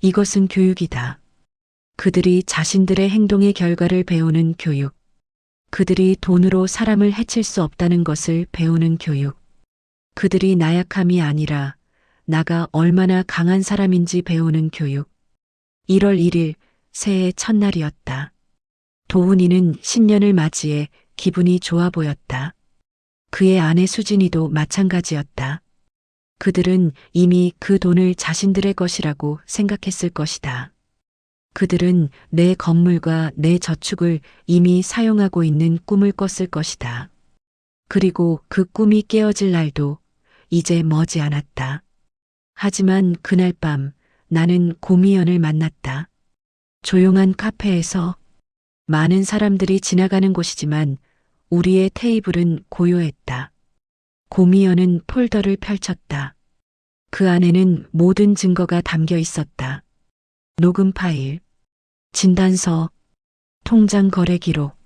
이것은 교육이다. 그들이 자신들의 행동의 결과를 배우는 교육. 그들이 돈으로 사람을 해칠 수 없다는 것을 배우는 교육. 그들이 나약함이 아니라 나가 얼마나 강한 사람인지 배우는 교육. 1월 1일 새해 첫날이었다. 도훈이는 신년을 맞이해 기분이 좋아 보였다. 그의 아내 수진이도 마찬가지였다. 그들은 이미 그 돈을 자신들의 것이라고 생각했을 것이다. 그들은 내 건물과 내 저축을 이미 사용하고 있는 꿈을 꿨을 것이다. 그리고 그 꿈이 깨어질 날도 이제 머지 않았다. 하지만 그날 밤 나는 고미연을 만났다. 조용한 카페에서. 많은 사람들이 지나가는 곳이지만 우리의 테이블은 고요했다. 고미연은 폴더를 펼쳤다. 그 안에는 모든 증거가 담겨 있었다. 녹음 파일, 진단서, 통장 거래 기록,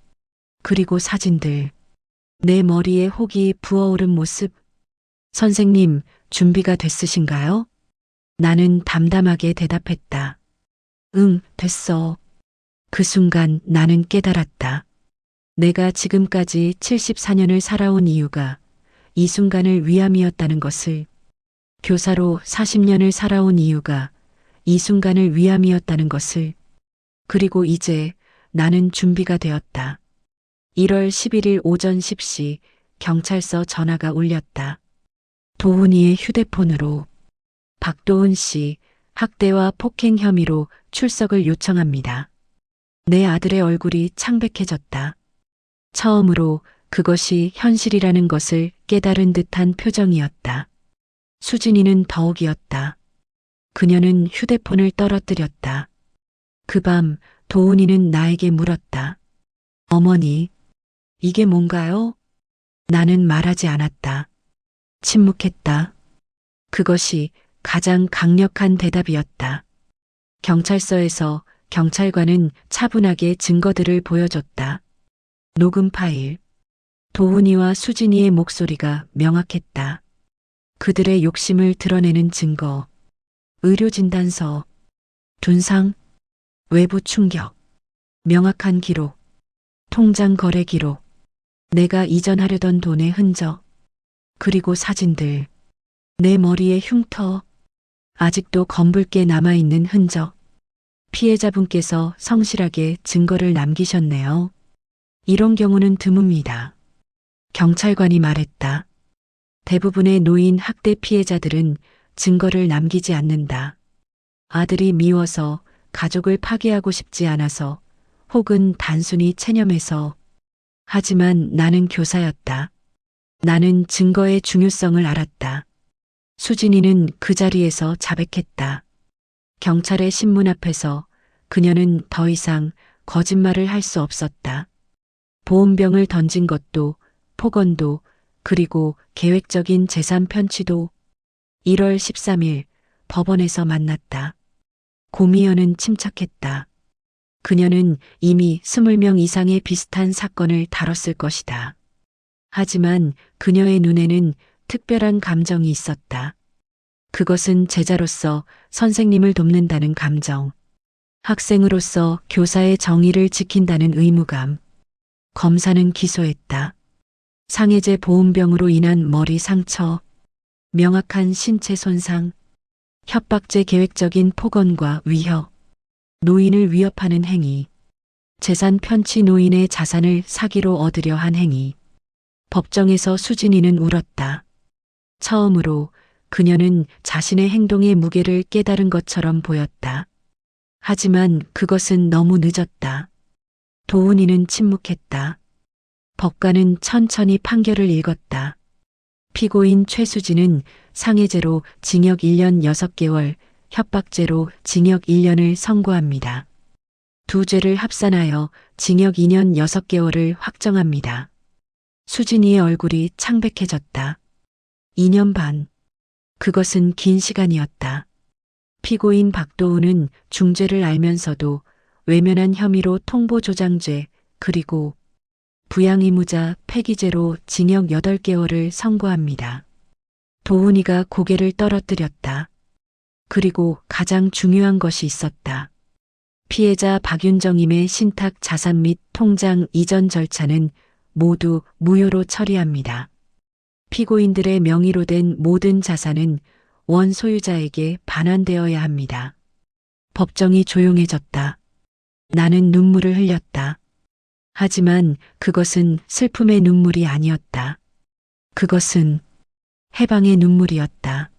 그리고 사진들. 내 머리에 혹이 부어오른 모습. 선생님, 준비가 됐으신가요? 나는 담담하게 대답했다. 응, 됐어. 그 순간 나는 깨달았다. 내가 지금까지 74년을 살아온 이유가 이 순간을 위함이었다는 것을. 교사로 40년을 살아온 이유가 이 순간을 위함이었다는 것을. 그리고 이제 나는 준비가 되었다. 1월 11일 오전 10시 경찰서 전화가 울렸다. 도훈이의 휴대폰으로. 박도훈 씨, 학대와 폭행 혐의로 출석을 요청합니다. 내 아들의 얼굴이 창백해졌다. 처음으로 그것이 현실이라는 것을 깨달은 듯한 표정이었다. 수진이는 더욱이었다. 그녀는 휴대폰을 떨어뜨렸다. 그 밤 도훈이는 나에게 물었다. 어머니, 이게 뭔가요? 나는 말하지 않았다. 침묵했다. 그것이 가장 강력한 대답이었다. 경찰서에서 경찰관은 차분하게 증거들을 보여줬다. 녹음 파일. 도훈이와 수진이의 목소리가 명확했다. 그들의 욕심을 드러내는 증거. 의료진단서. 둔상. 외부 충격. 명확한 기록. 통장 거래 기록. 내가 이전하려던 돈의 흔적. 그리고 사진들. 내 머리에 흉터. 아직도 검붉게 남아있는 흔적. 피해자분께서 성실하게 증거를 남기셨네요. 이런 경우는 드뭅니다. 경찰관이 말했다. 대부분의 노인 학대 피해자들은 증거를 남기지 않는다. 아들이 미워서, 가족을 파괴하고 싶지 않아서, 혹은 단순히 체념해서. 하지만 나는 교사였다. 나는 증거의 중요성을 알았다. 수진이는 그 자리에서 자백했다. 경찰의 신문 앞에서 그녀는 더 이상 거짓말을 할 수 없었다. 보온병을 던진 것도, 폭언도, 그리고 계획적인 재산 편취도. 1월 13일 법원에서 만났다. 고미연은 침착했다. 그녀는 이미 20명 이상의 비슷한 사건을 다뤘을 것이다. 하지만 그녀의 눈에는 특별한 감정이 있었다. 그것은 제자로서 선생님을 돕는다는 감정, 학생으로서 교사의 정의를 지킨다는 의무감. 검사는 기소했다. 상해제 보온병으로 인한 머리 상처, 명확한 신체 손상, 협박죄 계획적인 폭언과 위협, 노인을 위협하는 행위, 재산 편취 노인의 자산을 사기로 얻으려 한 행위. 법정에서 수진이는 울었다. 처음으로 그녀는 자신의 행동의 무게를 깨달은 것처럼 보였다. 하지만 그것은 너무 늦었다. 도훈이는 침묵했다. 법관은 천천히 판결을 읽었다. 피고인 최수진은 상해죄로 징역 1년 6개월, 협박죄로 징역 1년을 선고합니다. 두 죄를 합산하여 징역 2년 6개월을 확정합니다. 수진이의 얼굴이 창백해졌다. 2년 반. 그것은 긴 시간이었다. 피고인 박도훈은 중죄를 알면서도 외면한 혐의로 통보조장죄 그리고 부양의무자 폐기죄로 징역 8개월을 선고합니다. 도훈이가 고개를 떨어뜨렸다. 그리고 가장 중요한 것이 있었다. 피해자 박윤정임의 신탁 자산 및 통장 이전 절차는 모두 무효로 처리합니다. 피고인들의 명의로 된 모든 자산은 원 소유자에게 반환되어야 합니다. 법정이 조용해졌다. 나는 눈물을 흘렸다. 하지만 그것은 슬픔의 눈물이 아니었다. 그것은 해방의 눈물이었다.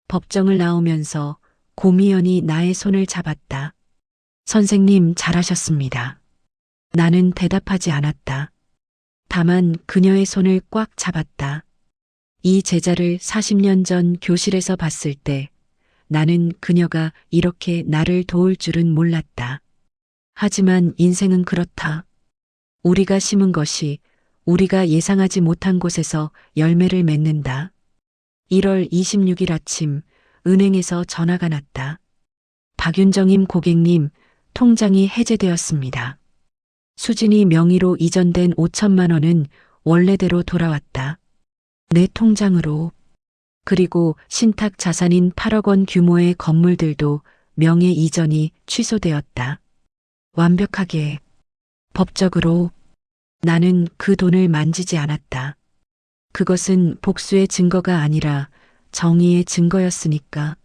법정을 나오면서 고미연이 나의 손을 잡았다. 선생님 잘하셨습니다. 나는 대답하지 않았다. 다만 그녀의 손을 꽉 잡았다. 이 제자를 40년 전 교실에서 봤을 때 나는 그녀가 이렇게 나를 도울 줄은 몰랐다. 하지만 인생은 그렇다. 우리가 심은 것이 우리가 예상하지 못한 곳에서 열매를 맺는다. 1월 26일 아침 은행에서 전화가 났다. 박윤정임 고객님, 통장이 해제되었습니다. 수진이 명의로 이전된 5천만 원은 원래대로 돌아왔다. 내 통장으로. 그리고 신탁 자산인 8억 원 규모의 건물들도 명예 이전이 취소되었다. 완벽하게. 법적으로. 나는 그 돈을 만지지 않았다. 그것은 복수의 증거가 아니라 정의의 증거였으니까.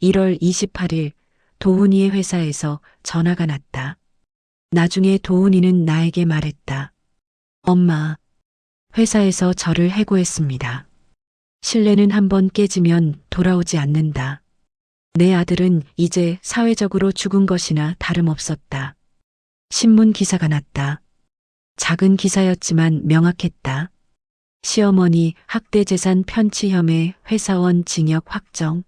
1월 28일 도훈이의 회사에서 전화가 났다. 나중에 도훈이는 나에게 말했다. 엄마, 회사에서 저를 해고했습니다. 신뢰는 한번 깨지면 돌아오지 않는다. 내 아들은 이제 사회적으로 죽은 것이나 다름없었다. 신문 기사가 났다. 작은 기사였지만 명확했다. 시어머니 학대재산 편취 혐의 회사원 징역 확정.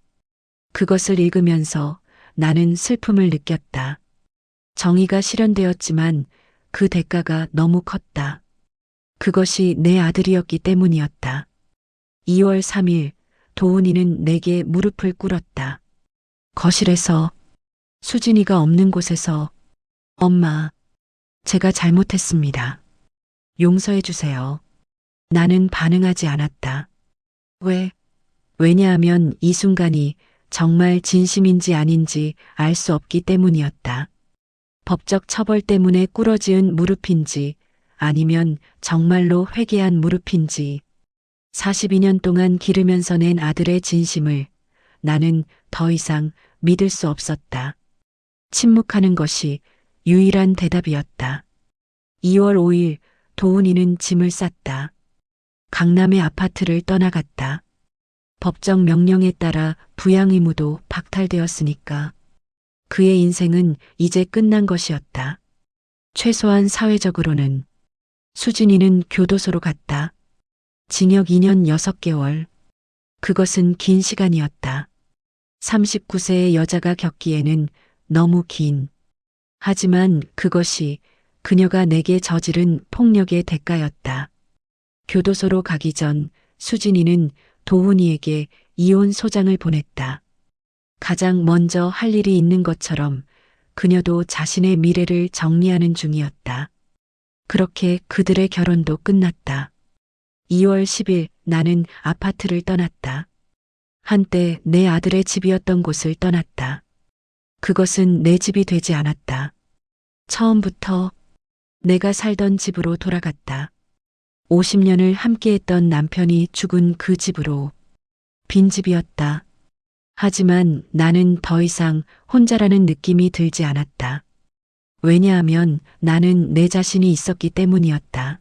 그것을 읽으면서 나는 슬픔을 느꼈다. 정의가 실현되었지만 그 대가가 너무 컸다. 그것이 내 아들이었기 때문이었다. 2월 3일 도훈이는 내게 무릎을 꿇었다. 거실에서, 수진이가 없는 곳에서, 엄마, 제가 잘못했습니다. 용서해 주세요. 나는 반응하지 않았다. 왜? 왜냐하면 이 순간이 정말 진심인지 아닌지 알 수 없기 때문이었다. 법적 처벌 때문에 꿇어지은 무릎인지 아니면 정말로 회개한 무릎인지 42년 동안 기르면서 낸 아들의 진심을 나는 더 이상 믿을 수 없었다. 침묵하는 것이 유일한 대답이었다. 2월 5일 도훈이는 짐을 쌌다. 강남의 아파트를 떠나갔다. 법정 명령에 따라 부양 의무도 박탈되었으니까 그의 인생은 이제 끝난 것이었다. 최소한 사회적으로는. 수진이는 교도소로 갔다. 징역 2년 6개월. 그것은 긴 시간이었다. 39세의 여자가 겪기에는 너무 긴. 하지만 그것이 그녀가 내게 저지른 폭력의 대가였다. 교도소로 가기 전 수진이는 도훈이에게 이혼 소장을 보냈다. 가장 먼저 할 일이 있는 것처럼 그녀도 자신의 미래를 정리하는 중이었다. 그렇게 그들의 결혼도 끝났다. 2월 10일 나는 아파트를 떠났다. 한때 내 아들의 집이었던 곳을 떠났다. 그것은 내 집이 되지 않았다. 처음부터 내가 살던 집으로 돌아갔다. 50년을 함께했던 남편이 죽은 그 집으로. 빈집이었다. 하지만 나는 더 이상 혼자라는 느낌이 들지 않았다. 왜냐하면 나는 내 자신이 있었기 때문이었다.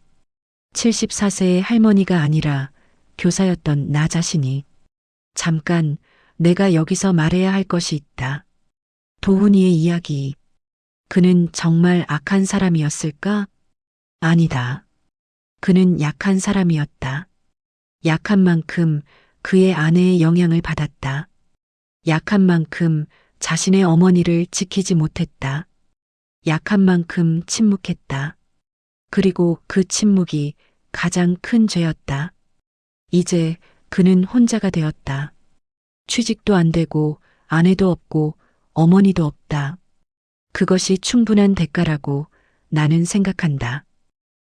74세의 할머니가 아니라 교사였던 나 자신이. 잠깐, 내가 여기서 말해야 할 것이 있다. 도훈이의 이야기. 그는 정말 악한 사람이었을까? 아니다. 그는 약한 사람이었다. 약한 만큼 그의 아내의 영향을 받았다. 약한 만큼 자신의 어머니를 지키지 못했다. 약한 만큼 침묵했다. 그리고 그 침묵이 가장 큰 죄였다. 이제 그는 혼자가 되었다. 취직도 안 되고 아내도 없고 어머니도 없다. 그것이 충분한 대가라고 나는 생각한다.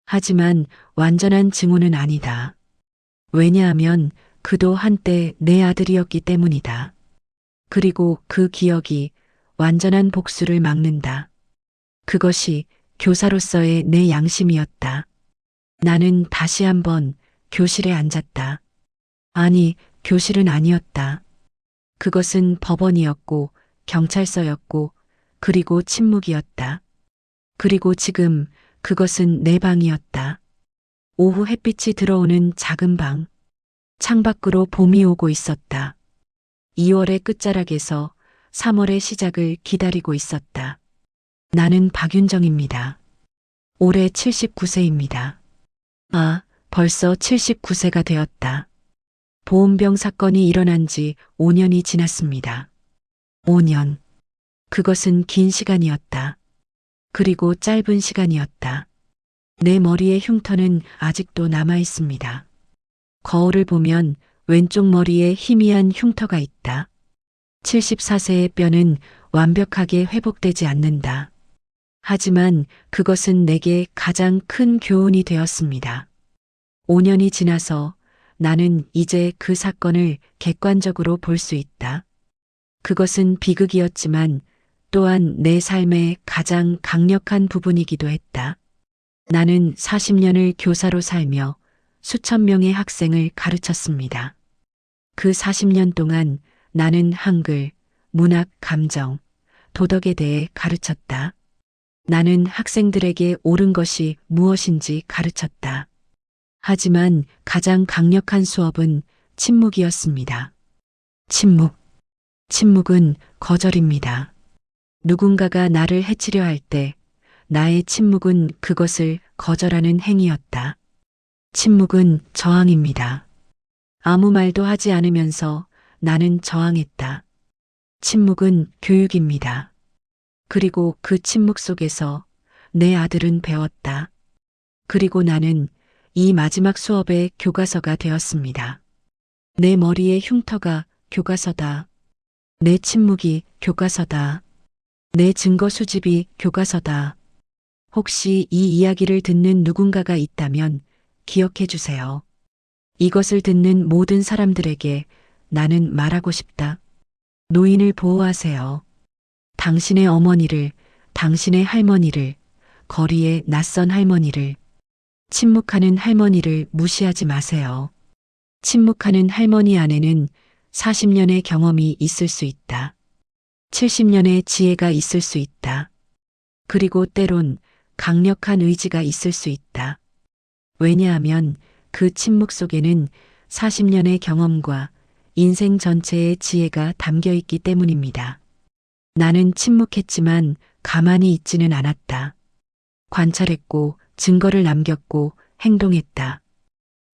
하지만 완전한 증오는 아니다. 왜냐하면 그도 한때 내 아들이었기 때문이다. 그리고 그 기억이 완전한 복수를 막는다. 그것이 교사로서의 내 양심이었다. 나는 다시 한번 교실에 앉았다. 아니, 교실은 아니었다. 그것은 법원이었고 경찰서였고 그리고 침묵이었다. 그리고 지금 그것은 내 방이었다. 오후 햇빛이 들어오는 작은 방. 창밖으로 봄이 오고 있었다. 2월의 끝자락에서 3월의 시작을 기다리고 있었다. 나는 박윤정입니다. 올해 79세입니다. 아, 벌써 79세가 되었다. 보온병 사건이 일어난 지 5년이 지났습니다. 5년. 그것은 긴 시간이었다. 그리고 짧은 시간이었다. 내 머리의 흉터는 아직도 남아 있습니다. 거울을 보면 왼쪽 머리에 희미한 흉터가 있다. 74세의 뼈는 완벽하게 회복되지 않는다. 하지만 그것은 내게 가장 큰 교훈이 되었습니다. 5년이 지나서 나는 이제 그 사건을 객관적으로 볼 수 있다. 그것은 비극이었지만 또한 내 삶의 가장 강력한 부분이기도 했다. 나는 40년을 교사로 살며 수천 명의 학생을 가르쳤습니다. 그 40년 동안 나는 한글, 문학, 감정, 도덕에 대해 가르쳤다. 나는 학생들에게 옳은 것이 무엇인지 가르쳤다. 하지만 가장 강력한 수업은 침묵이었습니다. 침묵. 침묵은 거절입니다. 누군가가 나를 해치려 할 때 나의 침묵은 그것을 거절하는 행위였다. 침묵은 저항입니다. 아무 말도 하지 않으면서 나는 저항했다. 침묵은 교육입니다. 그리고 그 침묵 속에서 내 아들은 배웠다. 그리고 나는 이 마지막 수업의 교과서가 되었습니다. 내 머리의 흉터가 교과서다. 내 침묵이 교과서다. 내 증거 수집이 교과서다. 혹시 이 이야기를 듣는 누군가가 있다면 기억해 주세요. 이것을 듣는 모든 사람들에게 나는 말하고 싶다. 노인을 보호하세요. 당신의 어머니를, 당신의 할머니를, 거리의 낯선 할머니를, 침묵하는 할머니를 무시하지 마세요. 침묵하는 할머니 안에는 40년의 경험이 있을 수 있다. 70년의 지혜가 있을 수 있다. 그리고 때론 강력한 의지가 있을 수 있다. 왜냐하면 그 침묵 속에는 40년의 경험과 인생 전체의 지혜가 담겨 있기 때문입니다. 나는 침묵했지만 가만히 있지는 않았다. 관찰했고 증거를 남겼고 행동했다.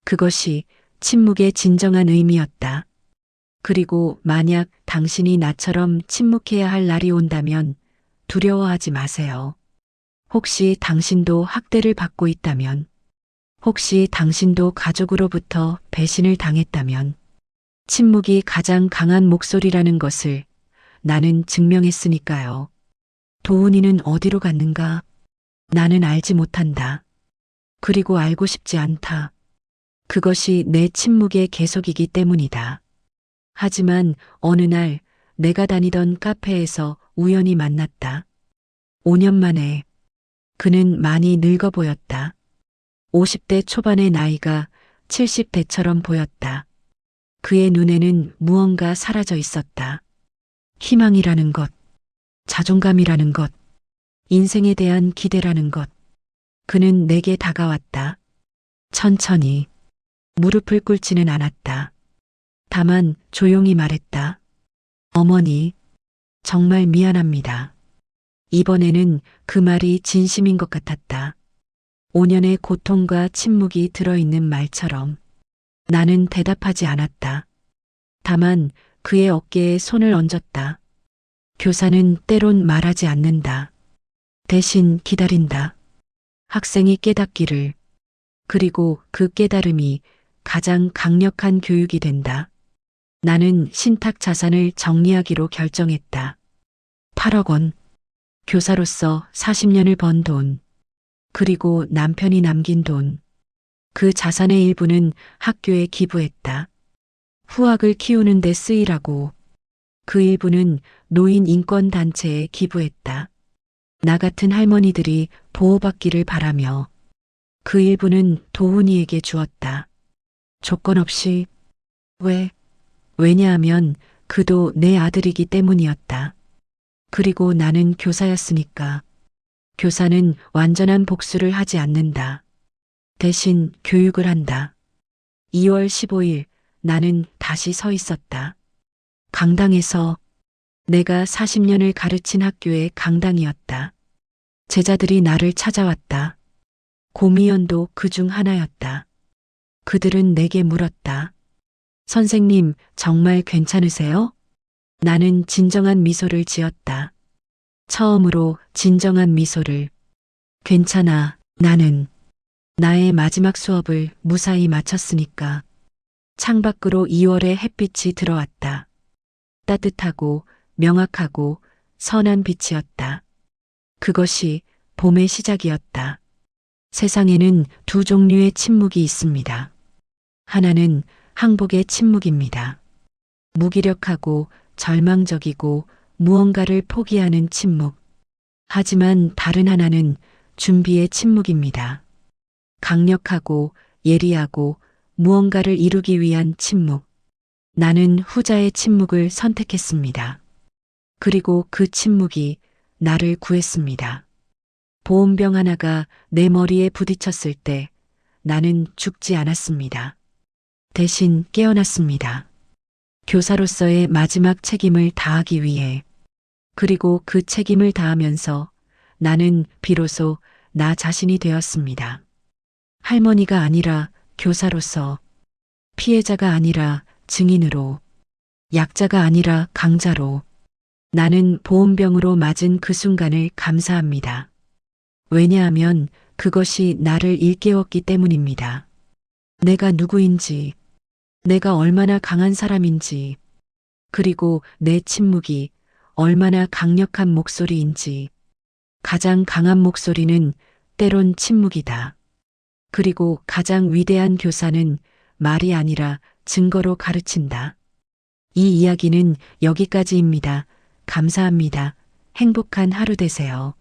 그것이 침묵의 진정한 의미였다. 그리고 만약 당신이 나처럼 침묵해야 할 날이 온다면 두려워하지 마세요. 혹시 당신도 학대를 받고 있다면, 혹시 당신도 가족으로부터 배신을 당했다면, 침묵이 가장 강한 목소리라는 것을 나는 증명했으니까요. 도훈이는 어디로 갔는가? 나는 알지 못한다. 그리고 알고 싶지 않다. 그것이 내 침묵의 계속이기 때문이다. 하지만 어느 날 내가 다니던 카페에서 우연히 만났다. 5년 만에. 그는 많이 늙어 보였다. 50대 초반의 나이가 70대처럼 보였다. 그의 눈에는 무언가 사라져 있었다. 희망이라는 것, 자존감이라는 것, 인생에 대한 기대라는 것. 그는 내게 다가왔다. 천천히. 무릎을 꿇지는 않았다. 다만 조용히 말했다. 어머니, 정말 미안합니다. 이번에는 그 말이 진심인 것 같았다. 5년의 고통과 침묵이 들어있는 말처럼. 나는 대답하지 않았다. 다만 그의 어깨에 손을 얹었다. 교사는 때론 말하지 않는다. 대신 기다린다. 학생이 깨닫기를. 그리고 그 깨달음이 가장 강력한 교육이 된다. 나는 신탁 자산을 정리하기로 결정했다. 8억 원. 교사로서 40년을 번 돈. 그리고 남편이 남긴 돈. 그 자산의 일부는 학교에 기부했다. 후학을 키우는 데 쓰이라고. 그 일부는 노인 인권 단체에 기부했다. 나 같은 할머니들이 보호받기를 바라며. 그 일부는 도훈이에게 주었다. 조건 없이. 왜? 왜냐하면 그도 내 아들이기 때문이었다. 그리고 나는 교사였으니까. 교사는 완전한 복수를 하지 않는다. 대신 교육을 한다. 2월 15일 나는 다시 서 있었다. 강당에서. 내가 40년을 가르친 학교의 강당이었다. 제자들이 나를 찾아왔다. 고미연도 그 중 하나였다. 그들은 내게 물었다. 선생님, 정말 괜찮으세요? 나는 진정한 미소를 지었다. 처음으로 진정한 미소를. 괜찮아, 나는. 나의 마지막 수업을 무사히 마쳤으니까. 창밖으로 2월의 햇빛이 들어왔다. 따뜻하고 명확하고 선한 빛이었다. 그것이 봄의 시작이었다. 세상에는 두 종류의 침묵이 있습니다. 하나는 항복의 침묵입니다. 무기력하고 절망적이고 무언가를 포기하는 침묵. 하지만 다른 하나는 준비의 침묵입니다. 강력하고 예리하고 무언가를 이루기 위한 침묵. 나는 후자의 침묵을 선택했습니다. 그리고 그 침묵이 나를 구했습니다. 보온병 하나가 내 머리에 부딪혔을 때 나는 죽지 않았습니다. 대신 깨어났습니다. 교사로서의 마지막 책임을 다하기 위해. 그리고 그 책임을 다하면서 나는 비로소 나 자신이 되었습니다. 할머니가 아니라 교사로서, 피해자가 아니라 증인으로, 약자가 아니라 강자로. 나는 보온병으로 맞은 그 순간을 감사합니다. 왜냐하면 그것이 나를 일깨웠기 때문입니다. 내가 누구인지, 내가 얼마나 강한 사람인지, 그리고 내 침묵이 얼마나 강력한 목소리인지. 가장 강한 목소리는 때론 침묵이다. 그리고 가장 위대한 교사는 말이 아니라 증거로 가르친다. 이 이야기는 여기까지입니다. 감사합니다. 행복한 하루 되세요.